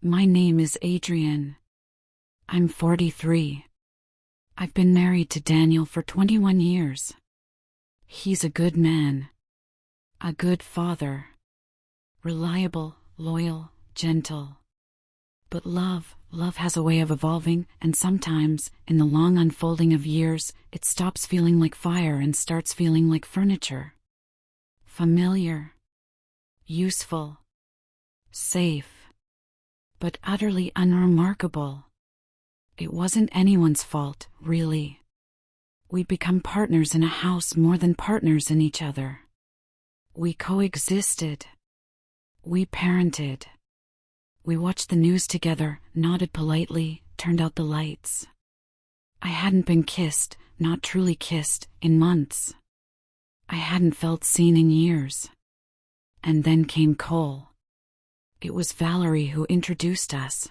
My name is Adrian. I'm 43. I've been married to Daniel for 21 years. He's a good man. A good father. Reliable, loyal, gentle. But love has a way of evolving, and sometimes, in the long unfolding of years, it stops feeling like fire and starts feeling like furniture. Familiar. Useful. Safe. But utterly unremarkable. It wasn't anyone's fault, really. We'd become partners in a house more than partners in each other. We coexisted. We parented. We watched the news together, nodded politely, turned out the lights. I hadn't been kissed, not truly kissed, in months. I hadn't felt seen in years. And then came Cole. It was Valerie who introduced us.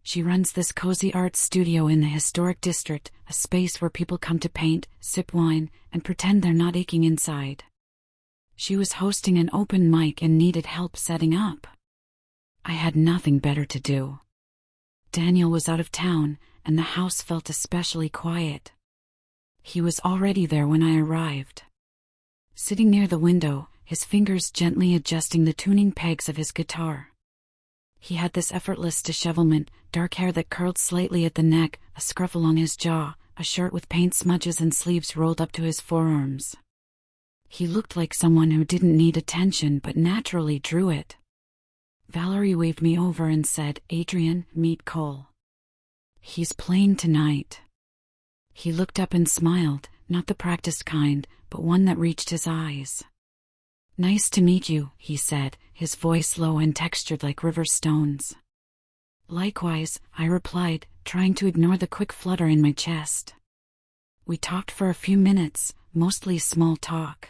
She runs this cozy art studio in the historic district, a space where people come to paint, sip wine, and pretend they're not aching inside. She was hosting an open mic and needed help setting up. I had nothing better to do. Daniel was out of town, and the house felt especially quiet. He was already there when I arrived. Sitting near the window, his fingers gently adjusting the tuning pegs of his guitar. He had this effortless dishevelment, dark hair that curled slightly at the neck, a scruff along his jaw, a shirt with paint smudges and sleeves rolled up to his forearms. He looked like someone who didn't need attention but naturally drew it. Valerie waved me over and said, "Adrian, meet Cole. He's playing tonight." He looked up and smiled, not the practiced kind, but one that reached his eyes. "Nice to meet you," he said, his voice low and textured like river stones. "Likewise," I replied, trying to ignore the quick flutter in my chest. We talked for a few minutes, mostly small talk.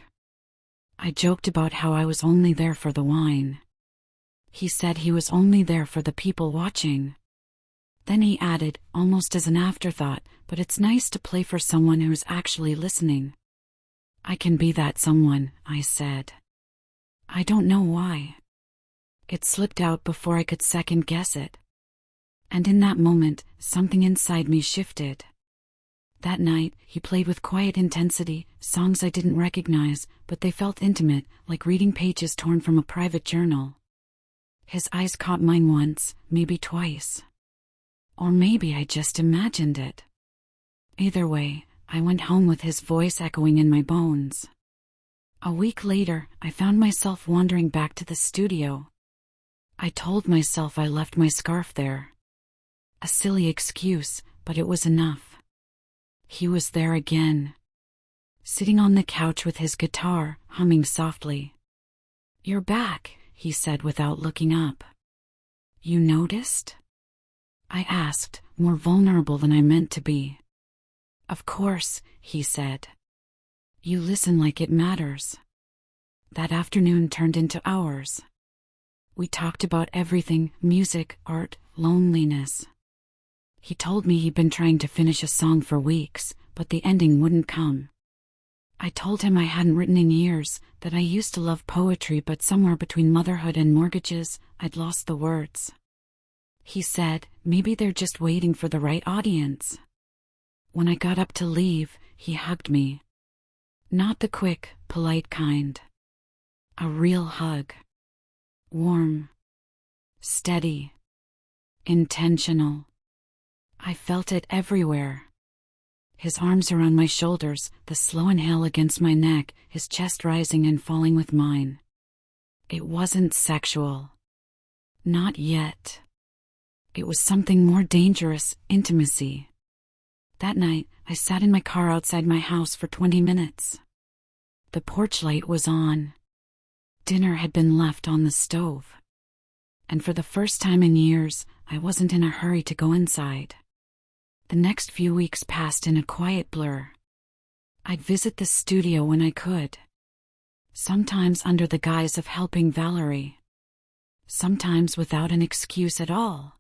I joked about how I was only there for the wine. He said he was only there for the people watching. Then he added, almost as an afterthought, "But it's nice to play for someone who's actually listening." "I can be that someone," I said. I don't know why. It slipped out before I could second guess it. And in that moment, something inside me shifted. That night, he played with quiet intensity, songs I didn't recognize, but they felt intimate, like reading pages torn from a private journal. His eyes caught mine once, maybe twice. Or maybe I just imagined it. Either way, I went home with his voice echoing in my bones. A week later, I found myself wandering back to the studio. I told myself I left my scarf there. A silly excuse, but it was enough. He was there again. Sitting on the couch with his guitar, humming softly. "You're back," he said without looking up. "You noticed?" I asked, more vulnerable than I meant to be. "Of course," he said. "You listen like it matters." That afternoon turned into hours. We talked about everything, music, art, loneliness. He told me he'd been trying to finish a song for weeks, but the ending wouldn't come. I told him I hadn't written in years, that I used to love poetry, but somewhere between motherhood and mortgages, I'd lost the words. He said, maybe they're just waiting for the right audience. When I got up to leave, he hugged me. Not the quick, polite kind. A real hug. Warm. Steady. Intentional. I felt it everywhere. His arms around my shoulders, the slow inhale against my neck, his chest rising and falling with mine. It wasn't sexual. Not yet. It was something more dangerous, intimacy. That night, I sat in my car outside my house for 20 minutes. The porch light was on. Dinner had been left on the stove. And for the first time in years, I wasn't in a hurry to go inside. The next few weeks passed in a quiet blur. I'd visit the studio when I could. Sometimes under the guise of helping Valerie. Sometimes without an excuse at all.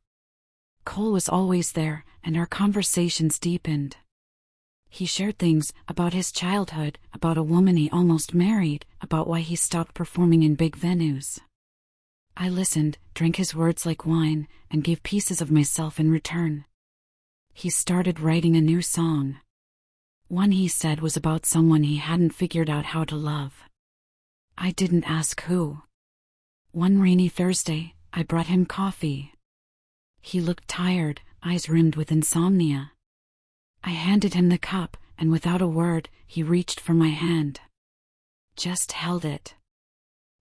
Cole was always there, and our conversations deepened. He shared things about his childhood, about a woman he almost married, about why he stopped performing in big venues. I listened, drank his words like wine, and gave pieces of myself in return. He started writing a new song. One he said was about someone he hadn't figured out how to love. I didn't ask who. One rainy Thursday, I brought him coffee. He looked tired, eyes rimmed with insomnia. I handed him the cup, and without a word, he reached for my hand. Just held it.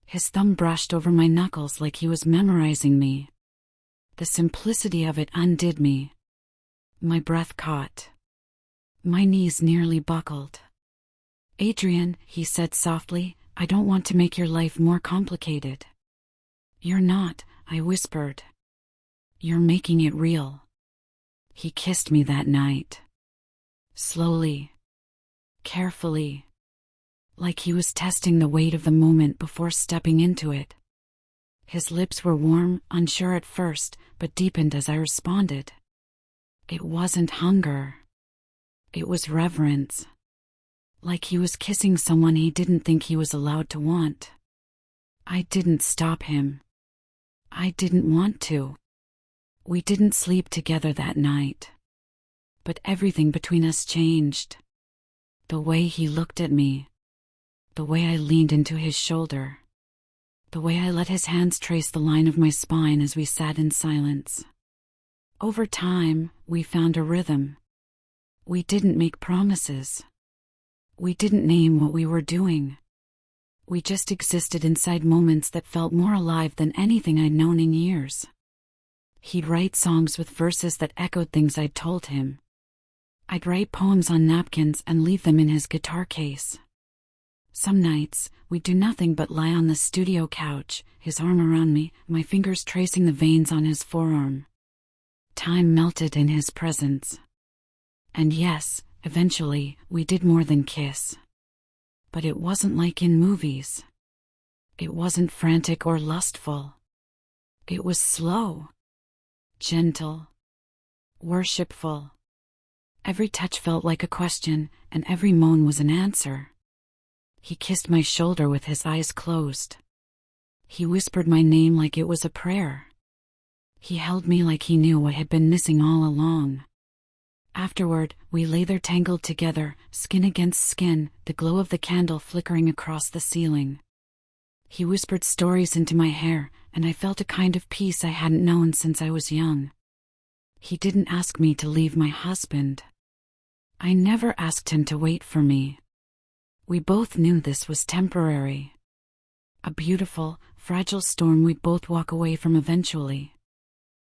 His thumb brushed over my knuckles like he was memorizing me. The simplicity of it undid me. My breath caught. My knees nearly buckled. "Adrian," he said softly, "I don't want to make your life more complicated." "You're not," I whispered. "You're making it real." He kissed me that night. Slowly. Carefully. Like he was testing the weight of the moment before stepping into it. His lips were warm, unsure at first, but deepened as I responded. It wasn't hunger. It was reverence. Like he was kissing someone he didn't think he was allowed to want. I didn't stop him. I didn't want to. We didn't sleep together that night. But everything between us changed. The way he looked at me. The way I leaned into his shoulder. The way I let his hands trace the line of my spine as we sat in silence. Over time, we found a rhythm. We didn't make promises. We didn't name what we were doing. We just existed inside moments that felt more alive than anything I'd known in years. He'd write songs with verses that echoed things I'd told him. I'd write poems on napkins and leave them in his guitar case. Some nights, we'd do nothing but lie on the studio couch, his arm around me, my fingers tracing the veins on his forearm. Time melted in his presence. And yes, eventually, we did more than kiss. But it wasn't like in movies. It wasn't frantic or lustful. It was slow. Gentle. Worshipful. Every touch felt like a question, and every moan was an answer. He kissed my shoulder with his eyes closed. He whispered my name like it was a prayer. He held me like he knew what had been missing all along. Afterward, we lay there tangled together, skin against skin, the glow of the candle flickering across the ceiling. He whispered stories into my hair, and I felt a kind of peace I hadn't known since I was young. He didn't ask me to leave my husband. I never asked him to wait for me. We both knew this was temporary. A beautiful, fragile storm we'd both walk away from eventually.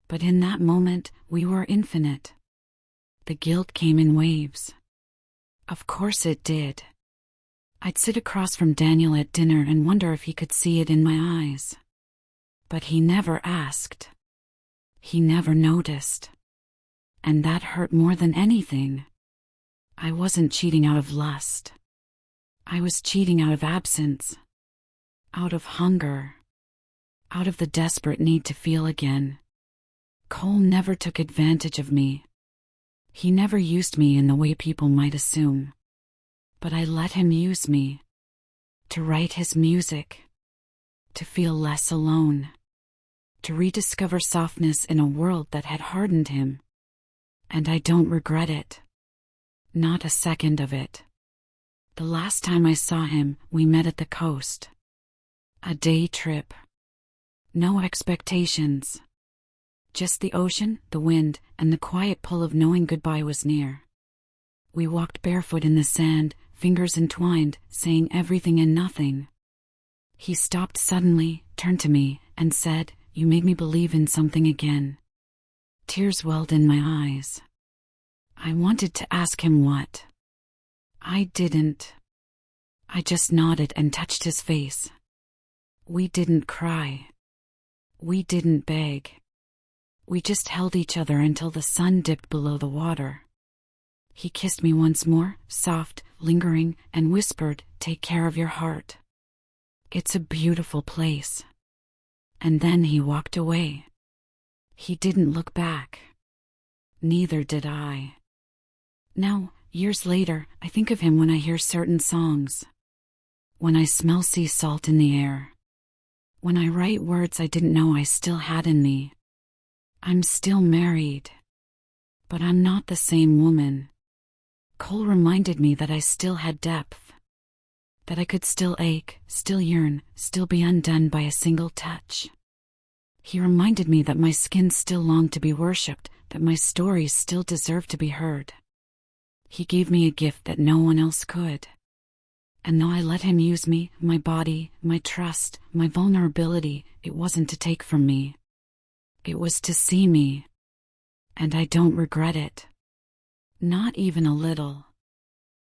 But in that moment, we were infinite. The guilt came in waves. Of course it did. I'd sit across from Daniel at dinner and wonder if he could see it in my eyes. But he never asked. He never noticed. And that hurt more than anything. I wasn't cheating out of lust. I was cheating out of absence. Out of hunger. Out of the desperate need to feel again. Cole never took advantage of me. He never used me in the way people might assume. But I let him use me. To write his music. To feel less alone. To rediscover softness in a world that had hardened him. And I don't regret it. Not a second of it. The last time I saw him, we met at the coast. A day trip. No expectations. Just the ocean, the wind, and the quiet pull of knowing goodbye was near. We walked barefoot in the sand, fingers entwined, saying everything and nothing. He stopped suddenly, turned to me, and said, "You made me believe in something again." Tears welled in my eyes. I wanted to ask him what. I didn't. I just nodded and touched his face. We didn't cry. We didn't beg. We just held each other until the sun dipped below the water. He kissed me once more, soft, lingering, and whispered, "Take care of your heart. It's a beautiful place." And then he walked away. He didn't look back. Neither did I. Now, years later, I think of him when I hear certain songs. When I smell sea salt in the air. When I write words I didn't know I still had in me. I'm still married, but I'm not the same woman. Cole reminded me that I still had depth, that I could still ache, still yearn, still be undone by a single touch. He reminded me that my skin still longed to be worshipped, that my stories still deserved to be heard. He gave me a gift that no one else could. And though I let him use me, my body, my trust, my vulnerability, it wasn't to take from me. It was to see me. And I don't regret it. Not even a little.